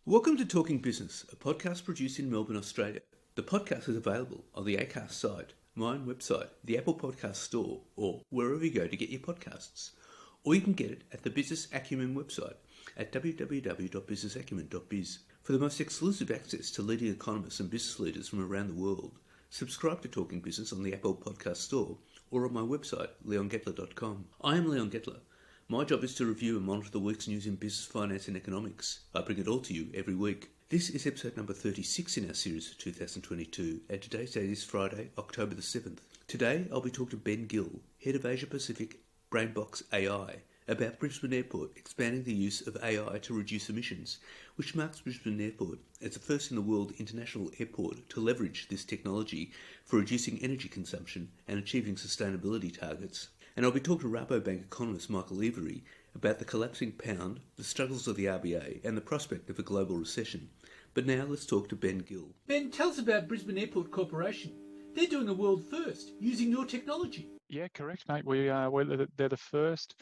Welcome to Talking Business, a podcast produced in Melbourne, Australia. The podcast is available on the Acast site, my own website, the Apple Podcast Store, or wherever you go to get your podcasts. Or you can get it at the Business Acumen website at www.businessacumen.biz. For the most exclusive access to leading economists and business leaders from around the world, subscribe to Talking Business on the Apple Podcast Store or on my website, leongettler.com. I am Leon Gettler. My job is to review and monitor the week's news in business, finance and economics. I bring it all to you every week. This is episode number 36 in our series for 2022, and today's date is Friday, October the 7th. Today I'll be talking to Ben Gill, Head of Asia Pacific BrainBoxAI, about Brisbane Airport expanding the use of AI to reduce emissions, which marks Brisbane Airport as the first in the world international airport to leverage this technology for reducing energy consumption and achieving sustainability targets. And I'll be talking to Rabobank economist Michael Every about the collapsing pound, the struggles of the RBA and the prospect of a global recession. But now let's talk to Ben Gill. Ben, tell us about Brisbane Airport Corporation. They're doing a world first, using your technology. Yeah, correct, mate. They're the first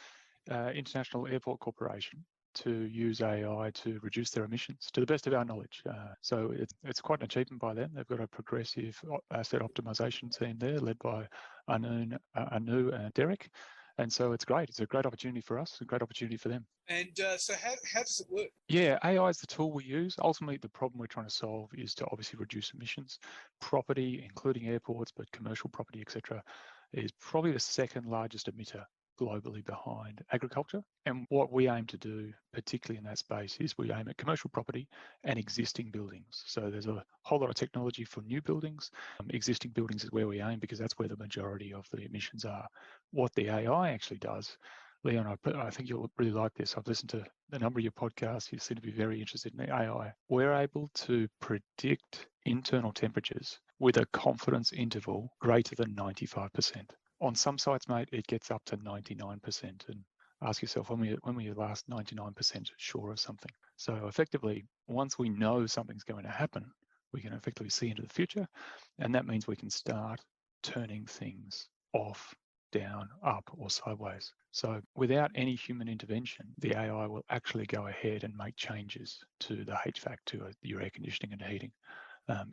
international airport corporation to use AI to reduce their emissions, to the best of our knowledge. So it's quite an achievement by them. They've got a progressive asset optimization team there, led by Anu and Derek. And so it's great. It's a great opportunity for us, a great opportunity for them. And so how does it work? Yeah, AI is the tool we use. Ultimately, the problem we're trying to solve is to obviously reduce emissions. Property, including airports, but commercial property, etc., is probably the second largest emitter globally behind agriculture. And what we aim to do, particularly in that space, is we aim at commercial property and existing buildings. So there's a whole lot of technology for new buildings. Existing buildings is where we aim because that's where the majority of the emissions are. What the AI actually does, Leon, I think you'll really like this. I've listened to a number of your podcasts. You seem to be very interested in the AI. We're able to predict internal temperatures with a confidence interval greater than 95%. On some sites, mate, it gets up to 99%. And ask yourself, when were you last 99% sure of something? So effectively, once we know something's going to happen, we can effectively see into the future. And that means we can start turning things off, down, up, or sideways. So without any human intervention, the AI will actually go ahead and make changes to the HVAC, to your air conditioning and heating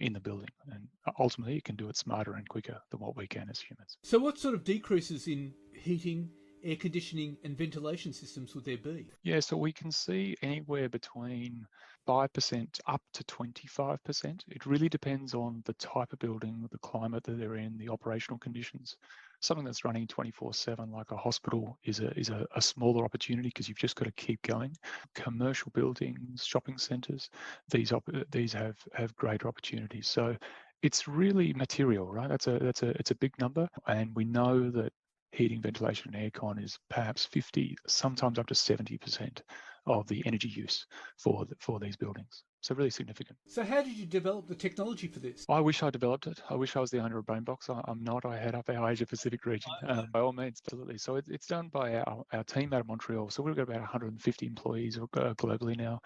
in the building. And ultimately, it can do it smarter and quicker than what we can as humans. So what sort of decreases in heating, air conditioning and ventilation systems would there be? Yeah, so we can see anywhere between 5% up to 25%. It really depends on the type of building, the climate that they're in, the operational conditions. Something that's running 24/7, like a hospital, is a smaller opportunity because you've just got to keep going. Commercial buildings, shopping centres, these have greater opportunities. So it's really material, right? It's a big number, and we know that heating, ventilation, and aircon is perhaps 50, sometimes up to 70% of the energy use for these buildings. So really significant. So how did you develop the technology for this? I wish I developed it. I wish I was the owner of BrainBox. I'm not. I head up our Asia Pacific region, by all means, absolutely. So it's done by our team out of Montreal. So we've got about 150 employees globally now.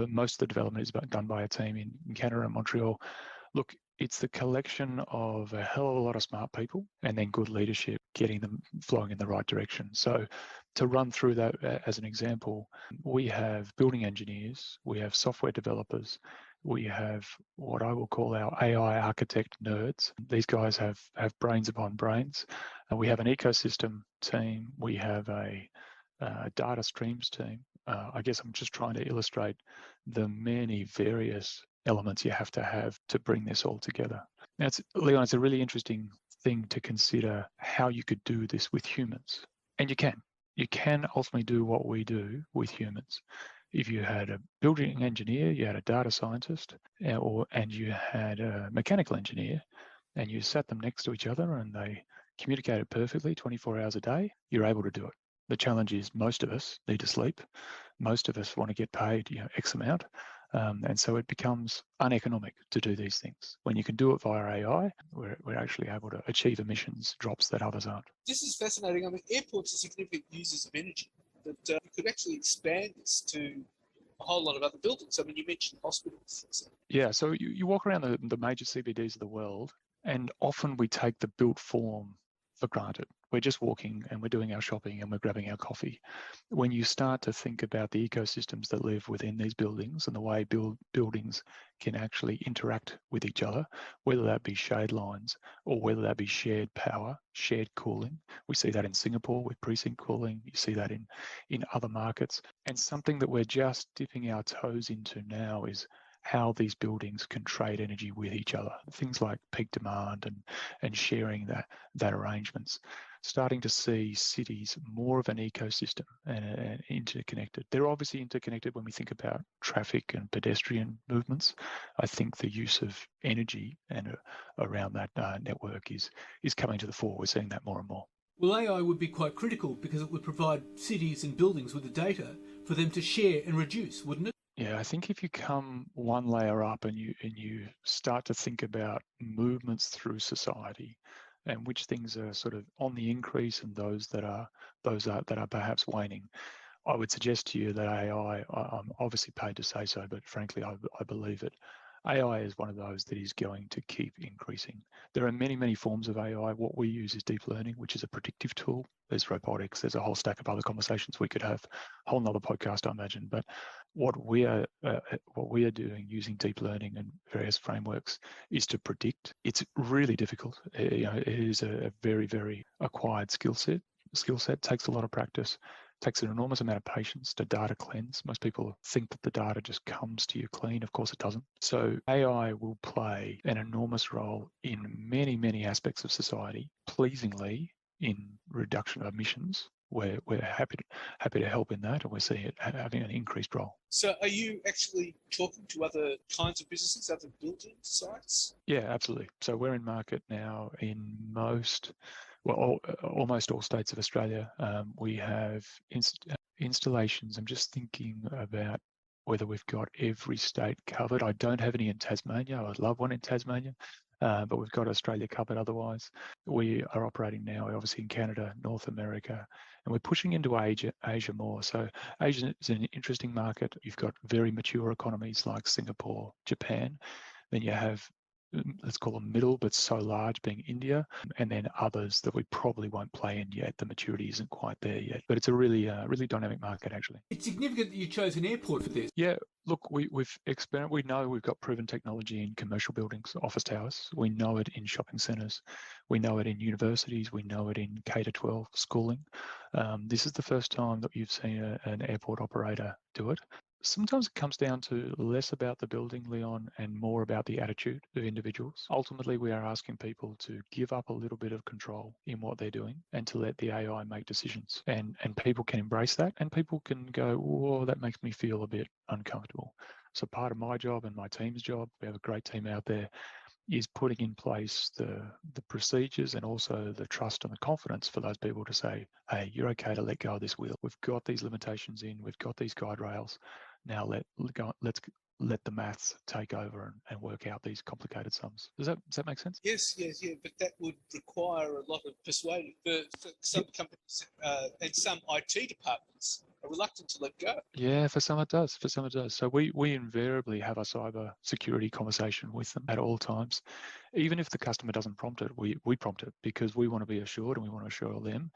Most of the development is done by a team in Canada and Montreal. Look, it's the collection of a hell of a lot of smart people and then good leadership, getting them flowing in the right direction. So to run through that as an example, we have building engineers, we have software developers, we have what I will call our AI architect nerds. These guys have brains upon brains. We have an ecosystem team, we have a data streams team. I guess I'm just trying to illustrate the many various elements you have to bring this all together. Now, Leon, it's a really interesting thing to consider how you could do this with humans. And you can. You can ultimately do what we do with humans. If you had a building engineer, you had a data scientist, and you had a mechanical engineer, and you sat them next to each other and they communicated perfectly 24 hours a day, you're able to do it. The challenge is most of us need to sleep. Most of us want to get paid X amount. And so it becomes uneconomic to do these things. When you can do it via AI, we're actually able to achieve emissions drops that others aren't. This is fascinating. I mean, airports are significant users of energy, but you could actually expand this to a whole lot of other buildings. I mean, you mentioned hospitals. Yeah, so you walk around the major CBDs of the world, and often we take the built form for granted. we're just walking and we're doing our shopping and we're grabbing our coffee. When you start to think about the ecosystems that live within these buildings and the way buildings can actually interact with each other, whether that be shade lines or whether that be shared power, shared cooling. We see that in Singapore with precinct cooling. You see that in other markets. And something that we're just dipping our toes into now is how these buildings can trade energy with each other. Things like peak demand and sharing that arrangements. Starting to see cities more of an ecosystem and interconnected. They're obviously interconnected when we think about traffic and pedestrian movements. I think the use of energy and around that network is coming to the fore. We're seeing that more and more. Well, AI would be quite critical because it would provide cities and buildings with the data for them to share and reduce, wouldn't it? Yeah, I think if you come one layer up and you start to think about movements through society and which things are sort of on the increase and those that are perhaps waning, I would suggest to you that AI, I'm obviously paid to say so, but frankly, I believe it. AI is one of those that is going to keep increasing. There are many, many forms of AI. What we use is deep learning, which is a predictive tool. There's robotics. There's a whole stack of other conversations we could have, a whole nother podcast, I imagine. But what we are doing using deep learning and various frameworks is to predict. It's really difficult. It is a very, very acquired skill set. Takes a lot of practice. Takes an enormous amount of patience to data cleanse. Most people think that the data just comes to you clean. Of course it doesn't. So AI will play an enormous role in many, many aspects of society. Pleasingly, in reduction of emissions, we're happy to help in that, and we're seeing it having an increased role. So are you actually talking to other kinds of businesses, other building sites? Yeah, absolutely. So we're in market now in almost all states of Australia. We have installations. I'm just thinking about whether we've got every state covered. I don't have any in Tasmania. I'd love one in Tasmania, but we've got Australia covered otherwise. We are operating now, obviously, in Canada, North America, and we're pushing into Asia more. So Asia is an interesting market. You've got very mature economies like Singapore, Japan. Then you have, let's call them middle, but so large, being India, and then others that we probably won't play in yet. The maturity isn't quite there yet, but it's a really dynamic market, actually. It's significant that you chose an airport for this. Yeah, look, we've experimented. We know we've got proven technology in commercial buildings, office towers. We know it in shopping centres. We know it in universities. We know it in K-12 schooling. This is the first time that you've seen an airport operator do it. Sometimes it comes down to less about the building, Leon, and more about the attitude of individuals. Ultimately, we are asking people to give up a little bit of control in what they're doing and to let the AI make decisions. And people can embrace that, and people can go, whoa, that makes me feel a bit uncomfortable. So part of my job and my team's job, we have a great team out there, is putting in place the procedures and also the trust and the confidence for those people to say, hey, you're okay to let go of this wheel. We've got these limitations in, we've got these guide rails. Now let's let the maths take over and work out these complicated sums. Does that make sense? Yes, but that would require a lot of persuading for some companies and some IT departments are reluctant to let go. Yeah, for some it does. So we invariably have a cyber security conversation with them at all times. Even if the customer doesn't prompt it, we prompt it because we want to be assured and we want to assure them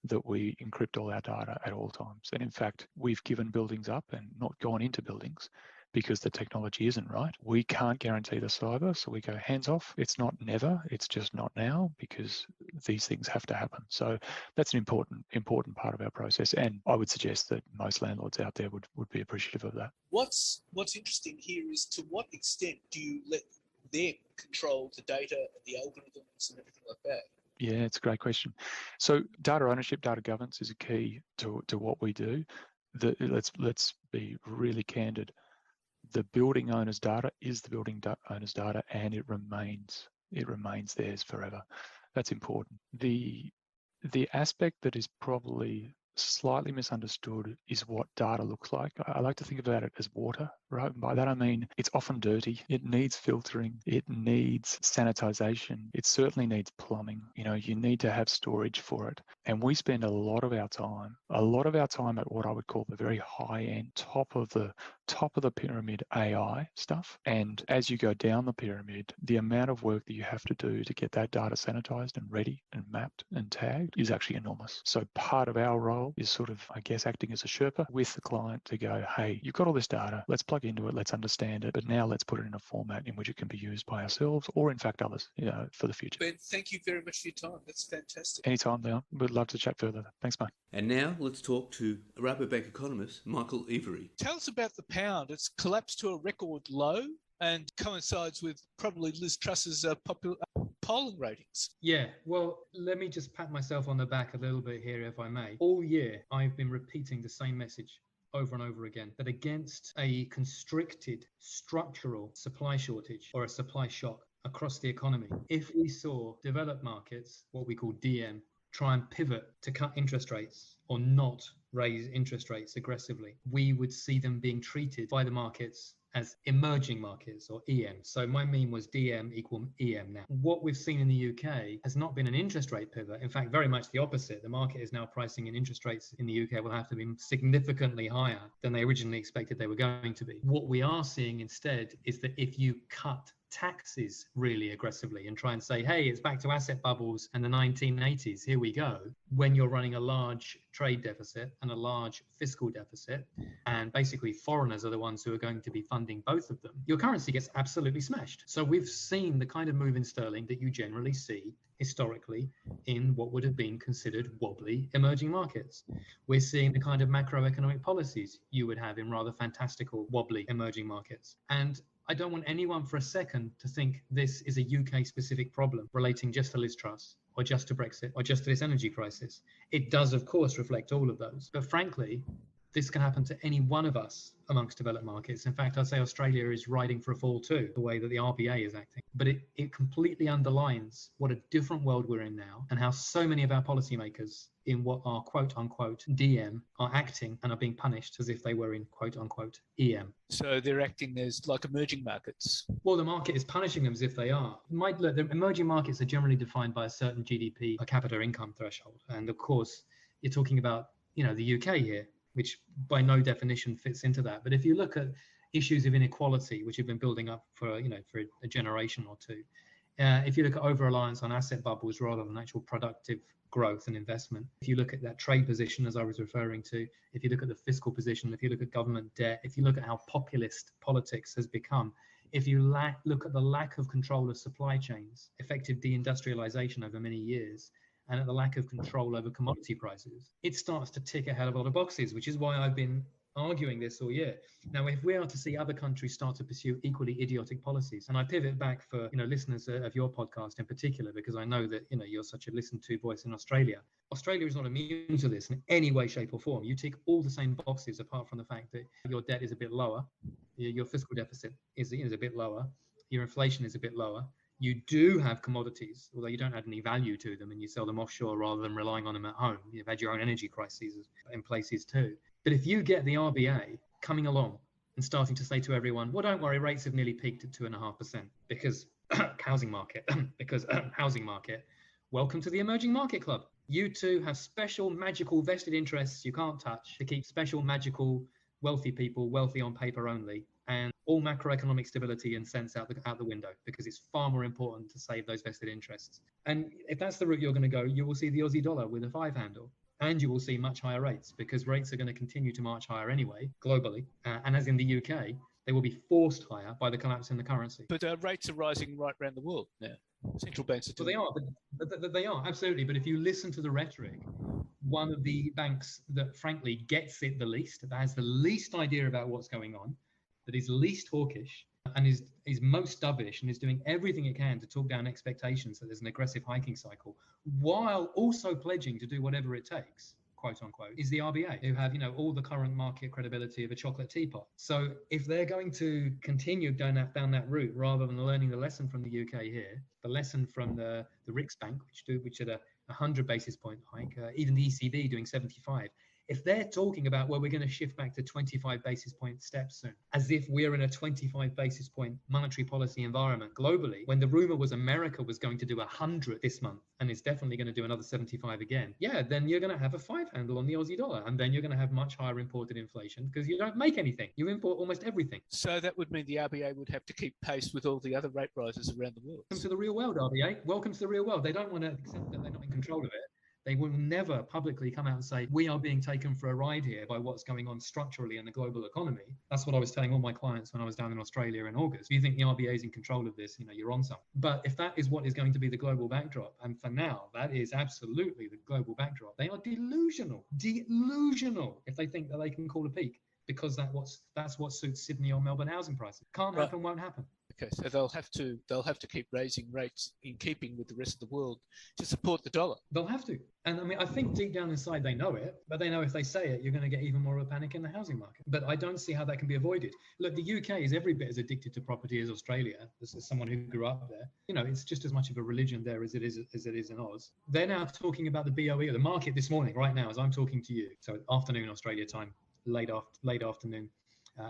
that we encrypt all our data at all times. And in fact, we've given buildings up and not gone into buildings because the technology isn't right. We can't guarantee the cyber, so we go hands off. It's not never, it's just not now because these things have to happen. So that's an important part of our process. And I would suggest that most landlords out there would be appreciative of that. What's interesting here is to what extent do you let them control the data and the algorithms and everything like that? Yeah, it's a great question. So data ownership, data governance is a key to what we do. Let's be really candid. The building owner's data is the building owner's data, and it remains theirs forever. That's important. The aspect that is probably slightly misunderstood is what data looks like. I like to think about it as water, right? And by that I mean it's often dirty. It needs filtering. It needs sanitization. It certainly needs plumbing. You need to have storage for it. And we spend a lot of our time at what I would call the very high end, top of the pyramid AI stuff. And as you go down the pyramid, the amount of work that you have to do to get that data sanitized and ready and mapped and tagged is actually enormous. So part of our role is sort of, I guess, acting as a Sherpa with the client to go, hey, you've got all this data, let's plug into it, let's understand it, but now let's put it in a format in which it can be used by ourselves or in fact others, for the future. Ben, thank you very much for your time. That's fantastic. Anytime, Leon. We'd love to chat further. Thanks, mate. And now let's talk to Rabobank economist Michael Every. Tell us about the pound. It's collapsed to a record low and coincides with probably Liz Truss's polling ratings. Yeah, well, let me just pat myself on the back a little bit here, if I may. All year, I've been repeating the same message over and over again, that against a constricted structural supply shortage or a supply shock across the economy, if we saw developed markets, what we call DM, try and pivot to cut interest rates or not raise interest rates aggressively, we would see them being treated by the markets as emerging markets or EM. So my meme was DM equal EM now. What we've seen in the UK has not been an interest rate pivot. In fact, very much the opposite. The market is now pricing in interest rates in the UK will have to be significantly higher than they originally expected they were going to be. What we are seeing instead is that if you cut taxes really aggressively and try and say, hey, it's back to asset bubbles and the 1980s, here we go, when you're running a large trade deficit and a large fiscal deficit, and basically foreigners are the ones who are going to be funding both of them, your currency gets absolutely smashed. So we've seen the kind of move in sterling that you generally see historically in what would have been considered wobbly emerging markets. We're seeing the kind of macroeconomic policies you would have in rather fantastical wobbly emerging markets. And I don't want anyone for a second to think this is a UK specific problem relating just to Liz Truss or just to Brexit or just to this energy crisis. It does, of course, reflect all of those. But frankly, this can happen to any one of us amongst developed markets. In fact, I'd say Australia is riding for a fall too, the way that the RBA is acting. But it completely underlines what a different world we're in now and how so many of our policymakers in what are quote unquote DM are acting and are being punished as if they were in quote unquote EM. So they're acting as like emerging markets. Well, the market is punishing them as if they are. Look, the emerging markets are generally defined by a certain GDP per capita income threshold. And of course, you're talking about, the UK here, which by no definition fits into that. But if you look at issues of inequality, which have been building up for a generation or two, if you look at over-reliance on asset bubbles rather than actual productive growth and investment, if you look at that trade position, as I was referring to, if you look at the fiscal position, if you look at government debt, if you look at how populist politics has become, if you look at the lack of control of supply chains, effective deindustrialization over many years, and at the lack of control over commodity prices, it starts to tick a hell of a lot of boxes, which is why I've been arguing this all year. Now, if we are to see other countries start to pursue equally idiotic policies, and I pivot back for listeners of your podcast in particular, because I know that you're such a listened to voice in Australia. Australia is not immune to this in any way, shape, or form. You tick all the same boxes, apart from the fact that your debt is a bit lower, your fiscal deficit is a bit lower, your inflation is a bit lower. You do have commodities, although you don't add any value to them, and you sell them offshore rather than relying on them at home. You've had your own energy crises in places too. But if you get the RBA coming along and starting to say to everyone, well, don't worry, rates have nearly peaked at 2.5% because housing market, welcome to the emerging market club. You too have special magical vested interests you can't touch to keep special magical wealthy people wealthy on paper only, and all macroeconomic stability and sense out the window, because it's far more important to save those vested interests. And if that's the route you're going to go, you will see the Aussie dollar with a 5 handle. And you will see much higher rates, because rates are going to continue to march higher anyway, globally. And as in the UK, they will be forced higher by the collapse in the currency. But rates are rising right around the world now. Central banks are doing they are, absolutely. But if you listen to the rhetoric, one of the banks that frankly gets it the least, that has the least idea about what's going on, that is least hawkish and is most dovish and is doing everything it can to talk down expectations that there's an aggressive hiking cycle, while also pledging to do whatever it takes, quote unquote, is the RBA, who have, all the current market credibility of a chocolate teapot. So if they're going to continue down that route, rather than learning the lesson from the UK here, the lesson from the Riksbank, which at a 100 basis point hike, even the ECB doing 75, If they're talking about, well, we're going to shift back to 25 basis point steps soon, as if we're in a 25 basis point monetary policy environment globally, when the rumor was America was going to do 100 this month and it's definitely going to do another 75 again, yeah, then you're going to have a 5 handle on the Aussie dollar, and then you're going to have much higher imported inflation because you don't make anything. You import almost everything. So that would mean the RBA would have to keep pace with all the other rate rises around the world. Welcome to the real world, RBA. Welcome to the real world. They don't want to accept that they're not in control of it. They will never publicly come out and say, we are being taken for a ride here by what's going on structurally in the global economy. That's what I was telling all my clients when I was down in Australia in August. If you think the RBA is in control of this, you're on something. But if that is what is going to be the global backdrop, and for now, that is absolutely the global backdrop, they are delusional if they think that they can call a peak, because that's what suits Sydney or Melbourne housing prices. Can't happen, won't happen. Okay, so they'll have to keep raising rates in keeping with the rest of the world to support the dollar. They'll have to. And I mean, I think deep down inside they know it, but they know if they say it, you're going to get even more of a panic in the housing market. But I don't see how that can be avoided. Look, the UK is every bit as addicted to property as Australia. This is someone who grew up there. It's just as much of a religion there as it is in Oz. They're now talking about the BOE, or the market this morning, right now, as I'm talking to you. So afternoon Australia time, late afternoon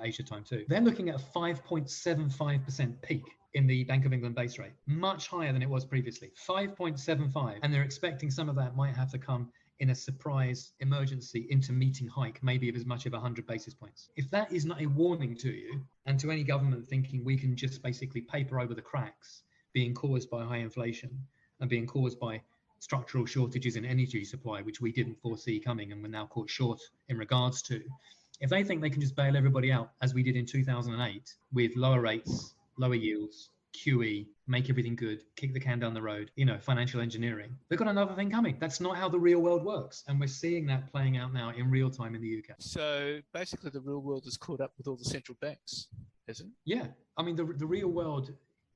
Asia time too. They're looking at a 5.75% peak in the Bank of England base rate, much higher than it was previously, 5.75. And they're expecting some of that might have to come in a surprise emergency intermeeting hike, maybe of as much of 100 basis points. If that is not a warning to you and to any government thinking we can just basically paper over the cracks being caused by high inflation and being caused by structural shortages in energy supply, which we didn't foresee coming and we're now caught short in regards to, if they think they can just bail everybody out as we did in 2008 with lower rates, lower yields, QE, make everything good, kick the can down the road, financial engineering, they've got another thing coming. That's not how the real world works. And we're seeing that playing out now in real time in the UK. So basically the real world is caught up with all the central banks, isn't it? Yeah. I mean, the real world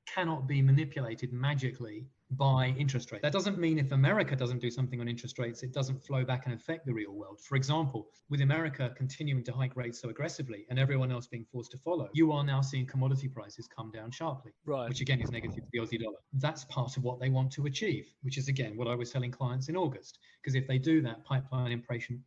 cannot be manipulated magically by interest rates. That doesn't mean if America doesn't do something on interest rates, it doesn't flow back and affect the real world. For example, with America continuing to hike rates so aggressively and everyone else being forced to follow, you are now seeing commodity prices come down sharply, right? Which again is negative to the Aussie dollar. That's part of what they want to achieve, which is again what I was telling clients in August. Because if they do that, pipeline inflation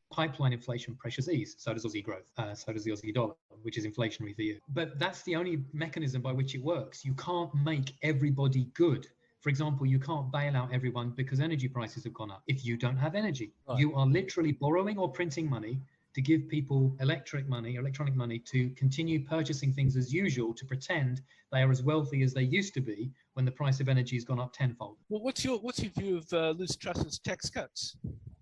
pressures ease. So does Aussie growth. So does the Aussie dollar, which is inflationary for you. But that's the only mechanism by which it works. You can't make everybody good. For example, you can't bail out everyone because energy prices have gone up. If you don't have energy, right, you are literally borrowing or printing money to give people electronic money to continue purchasing things as usual, to pretend they are as wealthy as they used to be when the price of energy has gone up tenfold. Well, what's your view of Liz Truss's tax cuts?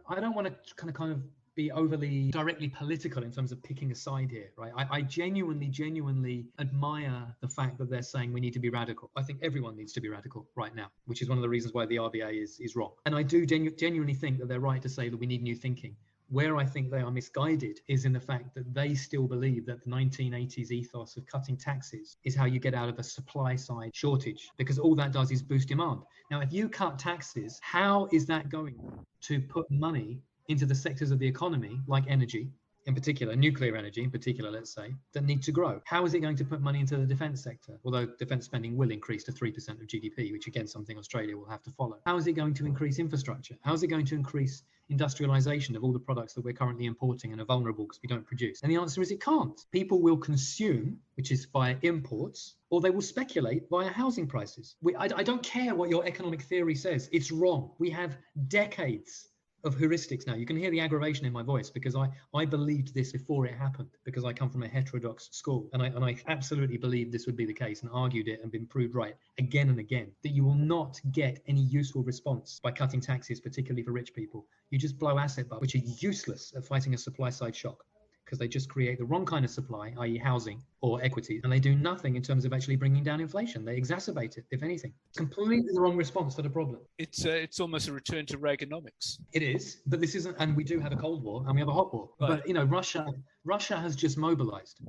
I don't want to kind of be overly directly political in terms of picking a side here, right? I genuinely admire the fact that they're saying we need to be radical. I think everyone needs to be radical right now, which is one of the reasons why the RBA is wrong. And I do genuinely think that they're right to say that we need new thinking. Where I think they are misguided is in the fact that they still believe that the 1980s ethos of cutting taxes is how you get out of a supply side shortage, because all that does is boost demand. Now, if you cut taxes, how is that going to put money into the sectors of the economy, like energy, in particular, nuclear energy in particular, let's say, that need to grow? How is it going to put money into the defence sector? Although defence spending will increase to 3% of GDP, which again, something Australia will have to follow. How is it going to increase infrastructure? How is it going to increase industrialisation of all the products that we're currently importing and are vulnerable because we don't produce? And the answer is it can't. People will consume, which is via imports, or they will speculate via housing prices. I don't care what your economic theory says. It's wrong. We have decades of heuristics now. You can hear the aggravation in my voice because I believed this before it happened, because I come from a heterodox school, and I absolutely believed this would be the case and argued it and been proved right again and again, that you will not get any useful response by cutting taxes, particularly for rich people. You just blow asset bubbles, which are useless at fighting a supply side shock, because they just create the wrong kind of supply, i.e. housing or equities, and they do nothing in terms of actually bringing down inflation. They exacerbate it, if anything. Completely the wrong response to the problem. It's almost a return to Reaganomics. It is, but this isn't, and we do have a Cold War and we have a hot war. Right. But, Russia has just mobilized.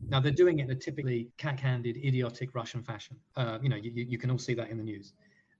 Now, they're doing it in a typically cack-handed, idiotic Russian fashion. You can all see that in the news.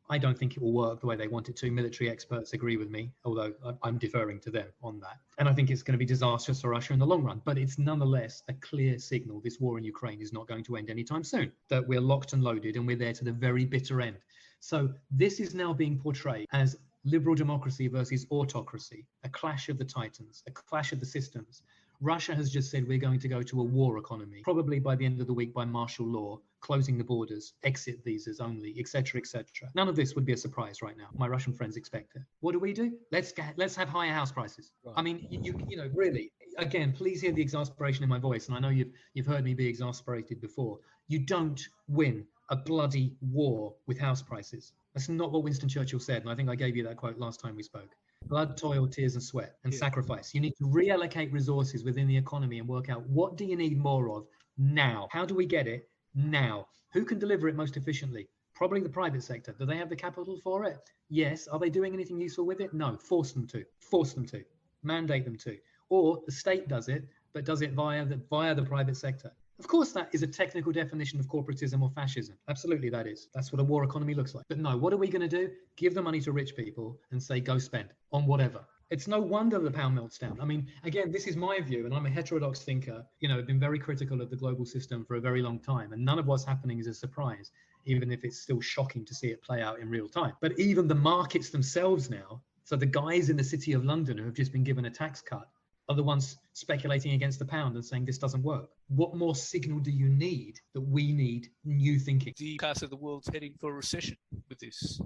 I don't think it will work the way they want it to. Military experts agree with me, although I'm deferring to them on that. And I think it's going to be disastrous for Russia in the long run. But it's nonetheless a clear signal this war in Ukraine is not going to end anytime soon, that we're locked and loaded and we're there to the very bitter end. So this is now being portrayed as liberal democracy versus autocracy, a clash of the titans, a clash of the systems. Russia has just said we're going to go to a war economy, probably by the end of the week by martial law, closing the borders, exit visas only, etc., etc. None of this would be a surprise right now. My Russian friends expect it. What do? Let's have higher house prices. Right. I mean, you know, really, again, please hear the exasperation in my voice, and I know you've heard me be exasperated before. You don't win a bloody war with house prices. That's not what Winston Churchill said, and I think I gave you that quote last time we spoke. Blood, toil, tears and sweat and sacrifice. You need to reallocate resources within the economy and work out what do you need more of now? How do we get it now? Who can deliver it most efficiently? Probably the private sector. Do they have the capital for it? Yes. Are they doing anything useful with it? No. Force them to. Force them to. Mandate them to. Or the state does it, but does it via the private sector. Of course, that is a technical definition of corporatism or fascism. Absolutely, that is. That's what a war economy looks like. But no, what are we going to do? Give the money to rich people and say, go spend on whatever. It's no wonder the pound melts down. I mean, again, this is my view, and I'm a heterodox thinker. You know, I've been very critical of the global system for a very long time, and none of what's happening is a surprise, even if it's still shocking to see it play out in real time. But even the markets themselves now, so the guys in the City of London who have just been given a tax cut, are the ones speculating against the pound and saying this doesn't work. What more signal do you need that we need new thinking? The cast of the world's heading for a recession with this.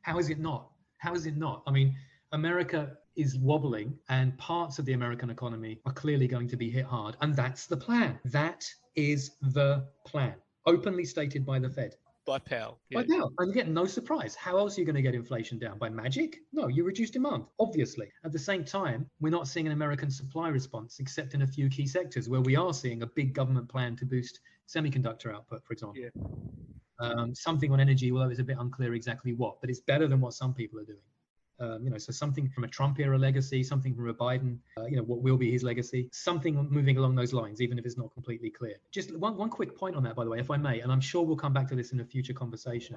How is it not? How is it not? I mean, America is wobbling and parts of the American economy are clearly going to be hit hard. And that's the plan. That is the plan. Openly stated by the Fed. By Powell. By Powell. And again, no surprise. How else are you going to get inflation down? By magic? No, you reduce demand, obviously. At the same time, we're not seeing an American supply response, except in a few key sectors where we are seeing a big government plan to boost semiconductor output, for example. Something on energy, although it's a bit unclear exactly what, but it's better than what some people are doing. So something from a Trump era legacy, something from a Biden, what will be his legacy, something moving along those lines, even if it's not completely clear. Just one quick point on that, by the way, if I may, and I'm sure we'll come back to this in a future conversation.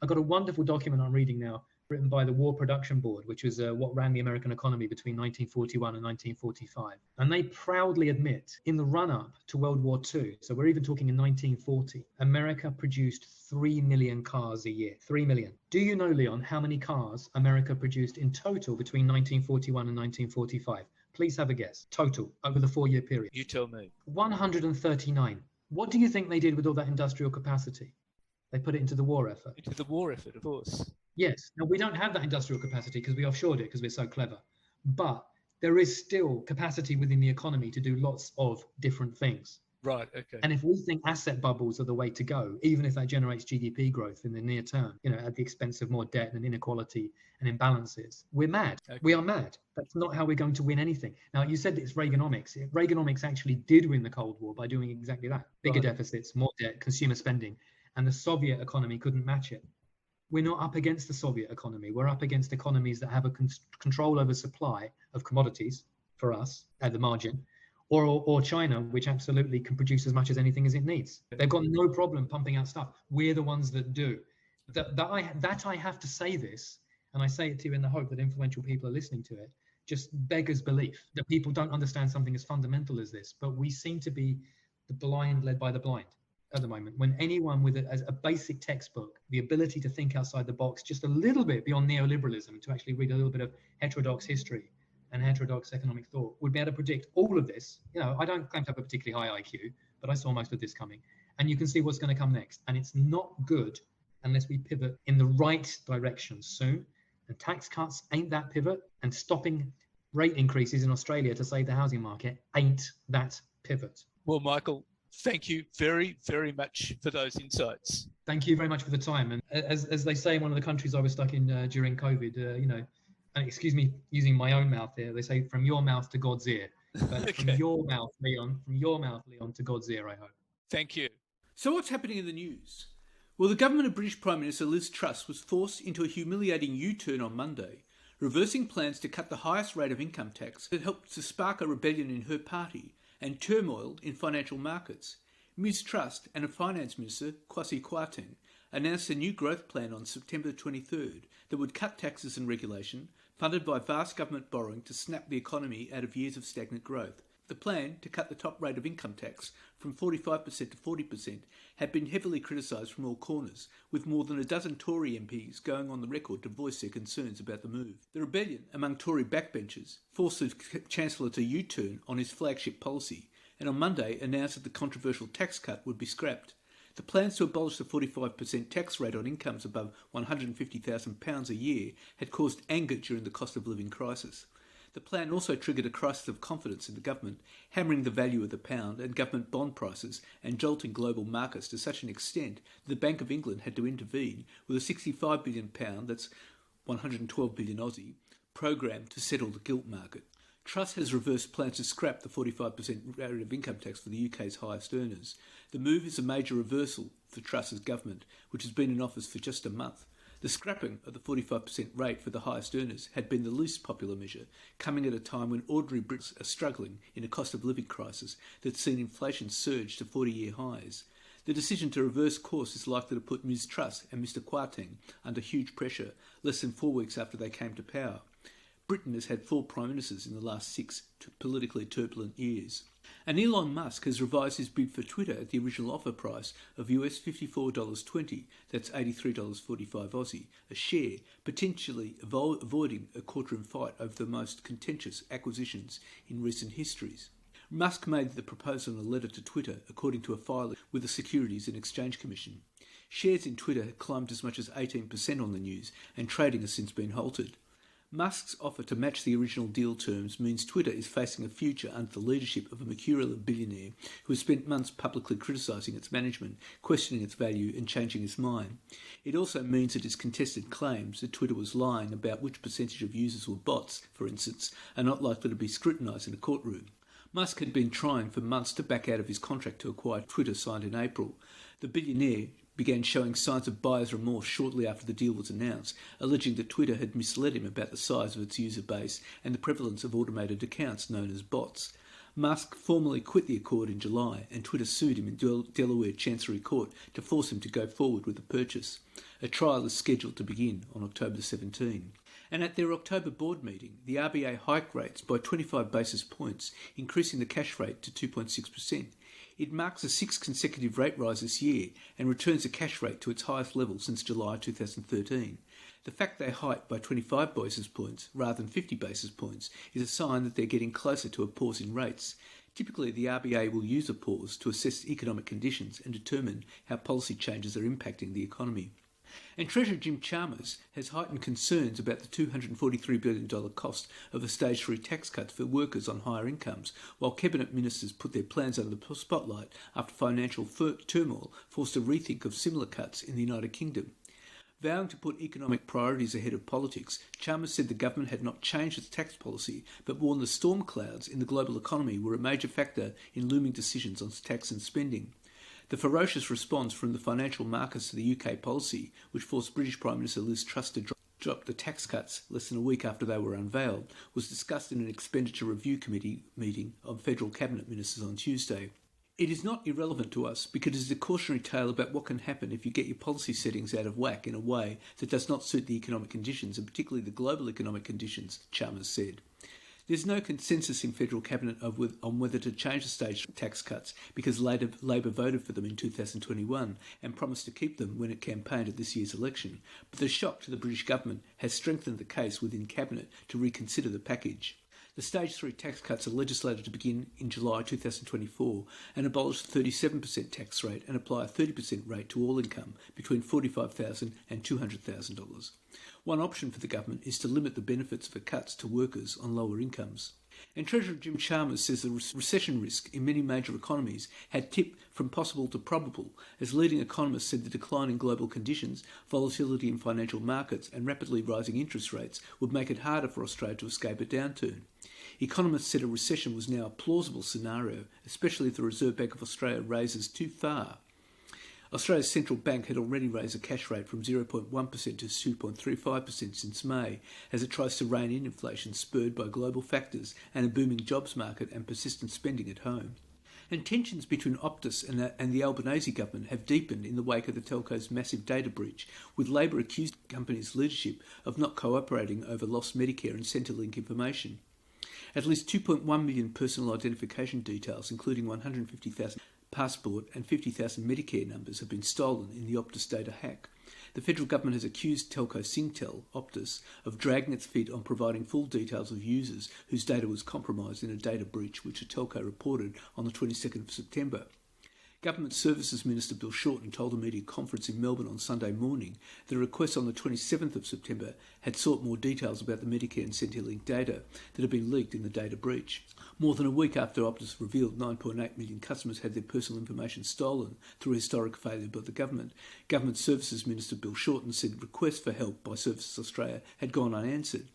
I've got a wonderful document I'm reading now, written by the War Production Board, which was what ran the American economy between 1941 and 1945. And they proudly admit, in the run-up to World War II, so we're even talking in 1940, America produced 3 million cars a year. 3 million. Do you know, Leon, how many cars America produced in total between 1941 and 1945? Please have a guess. Total, over the 4-year period. You tell me. 139. What do you think they did with all that industrial capacity? They put it into the war effort. Into the war effort, of course. Yes. Now, we don't have that industrial capacity because we offshored it because we're so clever. But there is still capacity within the economy to do lots of different things. Right, okay. And if we think asset bubbles are the way to go, even if that generates GDP growth in the near term, at the expense of more debt and inequality and imbalances, we're mad. Okay. We are mad. That's not how we're going to win anything. Now, you said it's Reaganomics. Reaganomics actually did win the Cold War by doing exactly that. Bigger deficits, more debt, consumer spending. And the Soviet economy couldn't match it. We're not up against the Soviet economy. We're up against economies that have a control over supply of commodities for us at the margin, or China, which absolutely can produce as much as anything as it needs. They've got no problem pumping out stuff. We're the ones that do. That I have to say this, and I say it to you in the hope that influential people are listening to it, just beggars belief that people don't understand something as fundamental as this. But we seem to be the blind led by the blind at the moment, when anyone with a basic textbook, the ability to think outside the box just a little bit beyond neoliberalism, to actually read a little bit of heterodox history and heterodox economic thought, would be able to predict all of this. I don't claim to have a particularly high IQ, but I saw most of this coming. And you can see what's going to come next. And it's not good unless we pivot in the right direction soon. And tax cuts ain't that pivot. And stopping rate increases in Australia to save the housing market ain't that pivot. Well, Michael, thank you very, very much for those insights. Thank you very much for the time. And as they say in one of the countries I was stuck in during COVID, and excuse me using my own mouth here, they say from your mouth to God's ear. But okay. From your mouth, Leon, to God's ear, I hope. Thank you. So what's happening in the news? Well, the government of British Prime Minister Liz Truss was forced into a humiliating U-turn on Monday, reversing plans to cut the highest rate of income tax that helped to spark a rebellion in her party and turmoil in financial markets. Ms Truss and a finance minister, Kwasi Kwarteng, announced a new growth plan on September 23rd that would cut taxes and regulation, funded by vast government borrowing to snap the economy out of years of stagnant growth. The plan to cut the top rate of income tax from 45% to 40% had been heavily criticised from all corners, with more than a dozen Tory MPs going on the record to voice their concerns about the move. The rebellion among Tory backbenchers forced the Chancellor to U-turn on his flagship policy, and on Monday announced that the controversial tax cut would be scrapped. The plans to abolish the 45% tax rate on incomes above £150,000 a year had caused anger during the cost of living crisis. The plan also triggered a crisis of confidence in the government, hammering the value of the pound and government bond prices and jolting global markets to such an extent that the Bank of England had to intervene with a £65 billion, that's 112 billion Aussie, program to settle the gilt market. Truss has reversed plans to scrap the 45% rate of income tax for the UK's highest earners. The move is a major reversal for Truss's government, which has been in office for just a month. The scrapping of the 45% rate for the highest earners had been the least popular measure, coming at a time when ordinary Brits are struggling in a cost of living crisis that's seen inflation surge to 40-year highs. The decision to reverse course is likely to put Ms Truss and Mr Kwarteng under huge pressure less than 4 weeks after they came to power. Britain has had 4 prime ministers in the last 6 politically turbulent years. And Elon Musk has revised his bid for Twitter at the original offer price of US $54.20, that's $83.45 Aussie, a share, potentially avoiding a courtroom fight over the most contentious acquisitions in recent histories. Musk made the proposal in a letter to Twitter, according to a filing with the Securities and Exchange Commission. Shares in Twitter had climbed as much as 18% on the news, and trading has since been halted. Musk's offer to match the original deal terms means Twitter is facing a future under the leadership of a mercurial billionaire who has spent months publicly criticising its management, questioning its value and changing his mind. It also means that his contested claims that Twitter was lying about which percentage of users were bots, for instance, are not likely to be scrutinised in a courtroom. Musk had been trying for months to back out of his contract to acquire Twitter signed in April. The billionaire began showing signs of buyer's remorse shortly after the deal was announced, alleging that Twitter had misled him about the size of its user base and the prevalence of automated accounts known as bots. Musk formally quit the accord in July, and Twitter sued him in Delaware Chancery Court to force him to go forward with the purchase. A trial is scheduled to begin on October 17. And at their October board meeting, the RBA hiked rates by 25 basis points, increasing the cash rate to 2.6%. It marks a 6th consecutive rate rise this year and returns the cash rate to its highest level since July 2013. The fact they hiked by 25 basis points rather than 50 basis points is a sign that they're getting closer to a pause in rates. Typically, the RBA will use a pause to assess economic conditions and determine how policy changes are impacting the economy. And Treasurer Jim Chalmers has heightened concerns about the $243 billion cost of a stage 3 tax cut for workers on higher incomes, while cabinet ministers put their plans under the spotlight after financial turmoil forced a rethink of similar cuts in the United Kingdom. Vowing to put economic priorities ahead of politics, Chalmers said the government had not changed its tax policy, but warned the storm clouds in the global economy were a major factor in looming decisions on tax and spending. The ferocious response from the financial markets to the UK policy, which forced British Prime Minister Liz Truss to drop the tax cuts less than a week after they were unveiled, was discussed in an Expenditure Review Committee meeting of Federal Cabinet Ministers on Tuesday. It is not irrelevant to us because it is a cautionary tale about what can happen if you get your policy settings out of whack in a way that does not suit the economic conditions, and particularly the global economic conditions, Chalmers said. There's no consensus in federal cabinet on whether to change the stage tax cuts because Labor voted for them in 2021 and promised to keep them when it campaigned at this year's election. But the shock to the British government has strengthened the case within cabinet to reconsider the package. The Stage 3 tax cuts are legislated to begin in July 2024 and abolish the 37% tax rate and apply a 30% rate to all income between $45,000 and $200,000. One option for the government is to limit the benefits of the cuts to workers on lower incomes. And Treasurer Jim Chalmers says the recession risk in many major economies had tipped from possible to probable, as leading economists said the decline in global conditions, volatility in financial markets and rapidly rising interest rates would make it harder for Australia to escape a downturn. Economists said a recession was now a plausible scenario, especially if the Reserve Bank of Australia raises too far. Australia's central bank had already raised the cash rate from 0.1% to 2.35% since May, as it tries to rein in inflation spurred by global factors and a booming jobs market and persistent spending at home. And tensions between Optus and the Albanese government have deepened in the wake of the telco's massive data breach, with Labor accused the company's leadership of not cooperating over lost Medicare and Centrelink information. At least 2.1 million personal identification details, including 150,000 passport and 50,000 Medicare numbers, have been stolen in the Optus data hack. The federal government has accused telco Singtel, Optus, of dragging its feet on providing full details of users whose data was compromised in a data breach, which the telco reported on the 22nd of September. Government Services Minister Bill Shorten told a media conference in Melbourne on Sunday morning that a request on the 27th of September had sought more details about the Medicare and Centrelink data that had been leaked in the data breach. More than a week after Optus revealed 9.8 million customers had their personal information stolen through historic failure by the government, Government Services Minister Bill Shorten said requests for help by Services Australia had gone unanswered.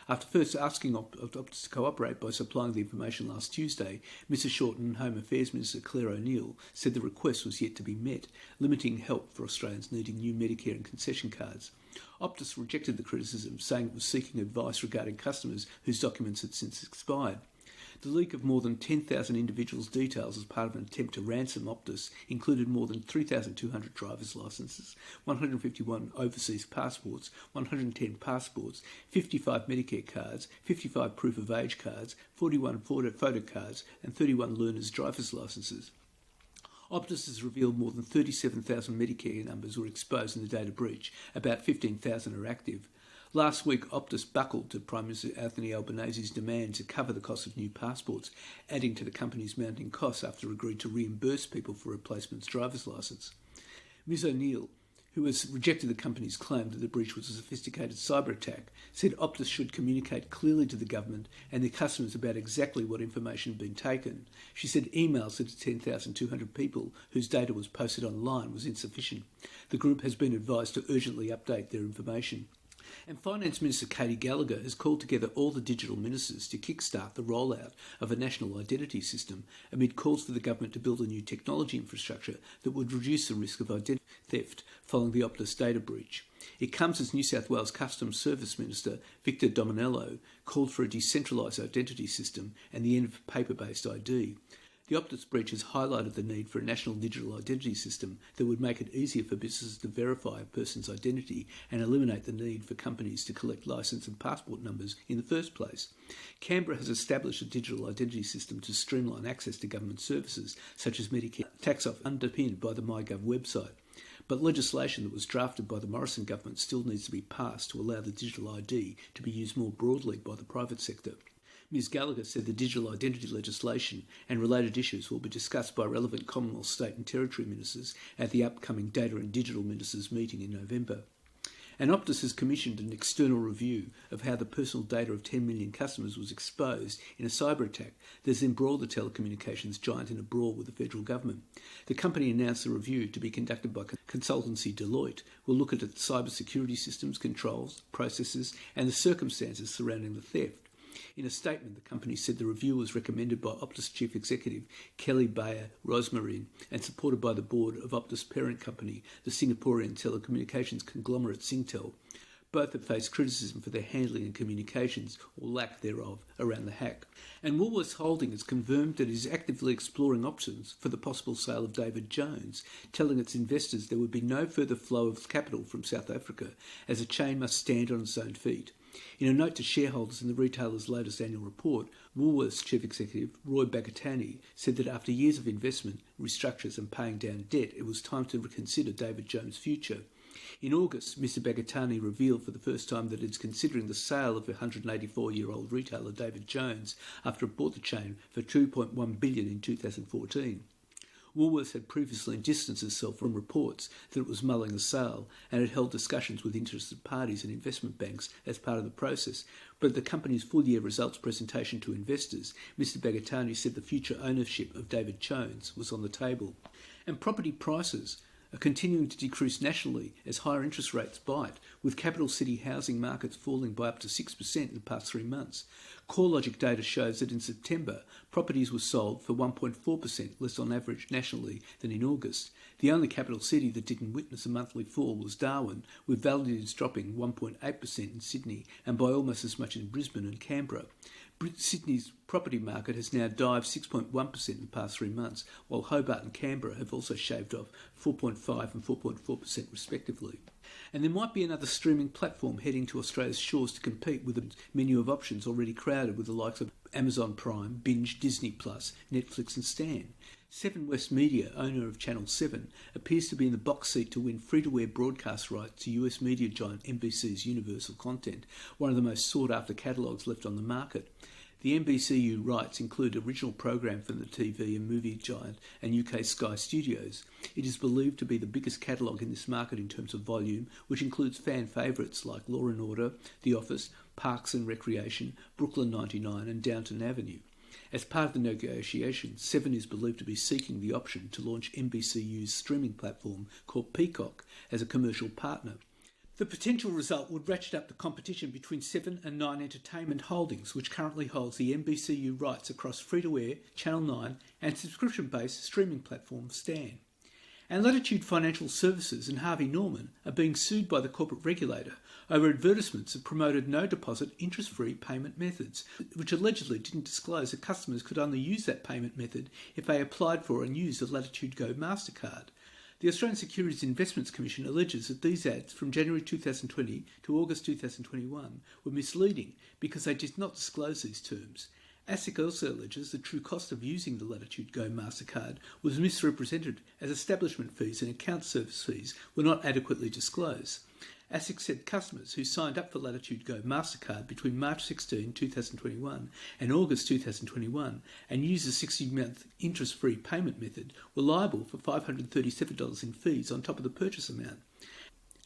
After first asking Optus to cooperate by supplying the information last Tuesday, Mr Shorten and Home Affairs Minister Claire O'Neill said the request was yet to be met, limiting help for Australians needing new Medicare and concession cards. Optus rejected the criticism, saying it was seeking advice regarding customers whose documents had since expired. The leak of more than 10,000 individuals' details as part of an attempt to ransom Optus included more than 3,200 driver's licences, 151 overseas passports, 110 passports, 55 Medicare cards, 55 proof of age cards, 41 photo cards and 31 learners' driver's licences. Optus has revealed more than 37,000 Medicare numbers were exposed in the data breach. About 15,000 are active. Last week, Optus buckled to Prime Minister Anthony Albanese's demand to cover the cost of new passports, adding to the company's mounting costs after it agreed to reimburse people for replacement driver's licence. Ms O'Neill, who has rejected the company's claim that the breach was a sophisticated cyber attack, said Optus should communicate clearly to the government and their customers about exactly what information had been taken. She said emails to 10,200 people whose data was posted online was insufficient. The group has been advised to urgently update their information. And Finance Minister Katie Gallagher has called together all the digital ministers to kickstart the rollout of a national identity system amid calls for the government to build a new technology infrastructure that would reduce the risk of identity theft following the Optus data breach. It comes as New South Wales Customs Service Minister Victor Dominello called for a decentralised identity system and the end of paper-based ID. The Optus breach has highlighted the need for a national digital identity system that would make it easier for businesses to verify a person's identity and eliminate the need for companies to collect licence and passport numbers in the first place. Canberra has established a digital identity system to streamline access to government services such as Medicare tax off, underpinned by the MyGov website. But legislation that was drafted by the Morrison government still needs to be passed to allow the digital ID to be used more broadly by the private sector. Ms Gallagher said the digital identity legislation and related issues will be discussed by relevant Commonwealth, State and Territory ministers at the upcoming Data and Digital Ministers meeting in November. And Optus has commissioned an external review of how the personal data of 10 million customers was exposed in a cyber attack that has embroiled the telecommunications giant in a brawl with the federal government. The company announced the review, to be conducted by consultancy Deloitte, will look at its cyber security systems, controls, processes and the circumstances surrounding the theft. In a statement, the company said the review was recommended by Optus Chief Executive Kelly Bayer Rosmarin and supported by the board of Optus parent company, the Singaporean telecommunications conglomerate Singtel. Both have faced criticism for their handling and communications, or lack thereof, around the hack. And Woolworths Holdings has confirmed that it is actively exploring options for the possible sale of David Jones, telling its investors there would be no further flow of capital from South Africa, as the chain must stand on its own feet. In a note to shareholders in the retailer's latest annual report, Woolworths Chief Executive Roy Bagatani said that after years of investment, restructures and paying down debt, it was time to reconsider David Jones' future. In August, Mr Bagatani revealed for the first time that it's considering the sale of the 184-year-old retailer David Jones after it bought the chain for $2.1 billion in 2014. Woolworths had previously distanced itself from reports that it was mulling the sale and had held discussions with interested parties and investment banks as part of the process, but at the company's full-year results presentation to investors, Mr Bagatani said the future ownership of David Jones was on the table. And property prices are continuing to decrease nationally as higher interest rates bite, with capital city housing markets falling by up to 6% in the past 3 months. CoreLogic data shows that in September, properties were sold for 1.4% less on average nationally than in August. The only capital city that didn't witness a monthly fall was Darwin, with values dropping 1.8% in Sydney and by almost as much in Brisbane and Canberra. Sydney's property market has now dived 6.1% in the past 3 months, while Hobart and Canberra have also shaved off 4.5% and 4.4% respectively. And there might be another streaming platform heading to Australia's shores to compete with a menu of options already crowded with the likes of Amazon Prime, Binge, Disney+, Netflix and Stan. Seven West Media, owner of Channel 7, appears to be in the box seat to win free-to-air broadcast rights to US media giant NBC's Universal Content, one of the most sought-after catalogues left on the market. The NBCU rights include original program from the TV and movie giant and UK Sky Studios. It is believed to be the biggest catalogue in this market in terms of volume, which includes fan favourites like Law & Order, The Office, Parks and Recreation, Brooklyn 99 and Downton Avenue. As part of the negotiations, Seven is believed to be seeking the option to launch NBCU's streaming platform called Peacock as a commercial partner. The potential result would ratchet up the competition between Seven and Nine Entertainment Holdings, which currently holds the NBCU rights across free-to-air, Channel 9 and subscription-based streaming platform Stan. And Latitude Financial Services and Harvey Norman are being sued by the corporate regulator over advertisements that promoted no-deposit, interest-free payment methods, which allegedly didn't disclose that customers could only use that payment method if they applied for and used a Latitude Go MasterCard. The Australian Securities Investments Commission alleges that these ads from January 2020 to August 2021 were misleading because they did not disclose these terms. Asic also alleges the true cost of using the Latitude Go MasterCard was misrepresented as establishment fees and account service fees were not adequately disclosed. Asic said customers who signed up for Latitude Go MasterCard between March 16, 2021 and August 2021 and used the 60-month interest-free payment method were liable for $537 in fees on top of the purchase amount.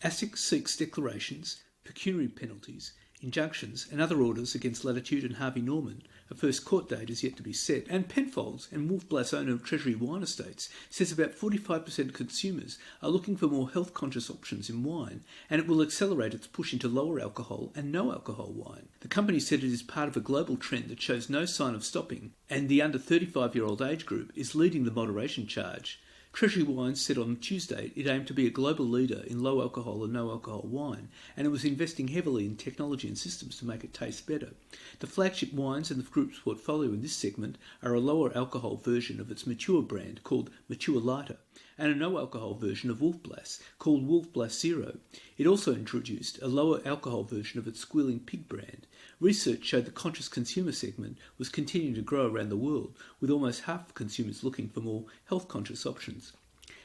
Asic seeks declarations, pecuniary penalties, injunctions and other orders against Latitude and Harvey Norman. A first court date is yet to be set. And Penfolds and Wolf Blass, owner of Treasury Wine Estates, says about 45% of consumers are looking for more health-conscious options in wine, and it will accelerate its push into lower alcohol and no alcohol wine. The company said it is part of a global trend that shows no sign of stopping, and the under 35-year-old age group is leading the moderation charge. Treasury Wines said on Tuesday it aimed to be a global leader in low alcohol and no alcohol wine, and it was investing heavily in technology and systems to make it taste better. The flagship wines in the group's portfolio in this segment are a lower alcohol version of its mature brand called Mature Lighter, and a no alcohol version of Wolf Blass called Wolf Blass Zero. It also introduced a lower alcohol version of its Squealing Pig brand. Research showed the conscious consumer segment was continuing to grow around the world, with almost half of consumers looking for more health-conscious options.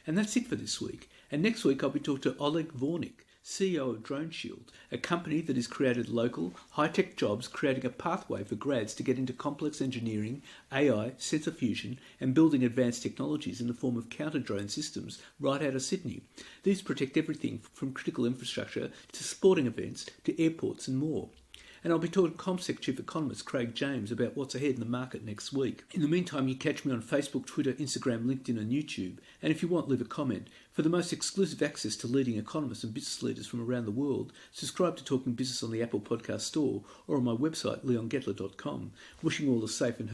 And that's it for this week. And next week I'll be talking to Oleg Vornik, CEO of Drone Shield, a company that has created local, high-tech jobs, creating a pathway for grads to get into complex engineering, AI, sensor fusion, and building advanced technologies in the form of counter-drone systems right out of Sydney. These protect everything from critical infrastructure to sporting events to airports and more. And I'll be talking to ComSec Chief Economist Craig James about what's ahead in the market next week. In the meantime, you catch me on Facebook, Twitter, Instagram, LinkedIn and YouTube. And if you want, leave a comment. For the most exclusive access to leading economists and business leaders from around the world, subscribe to Talking Business on the Apple Podcast Store or on my website, leongettler.com. Wishing you all a safe and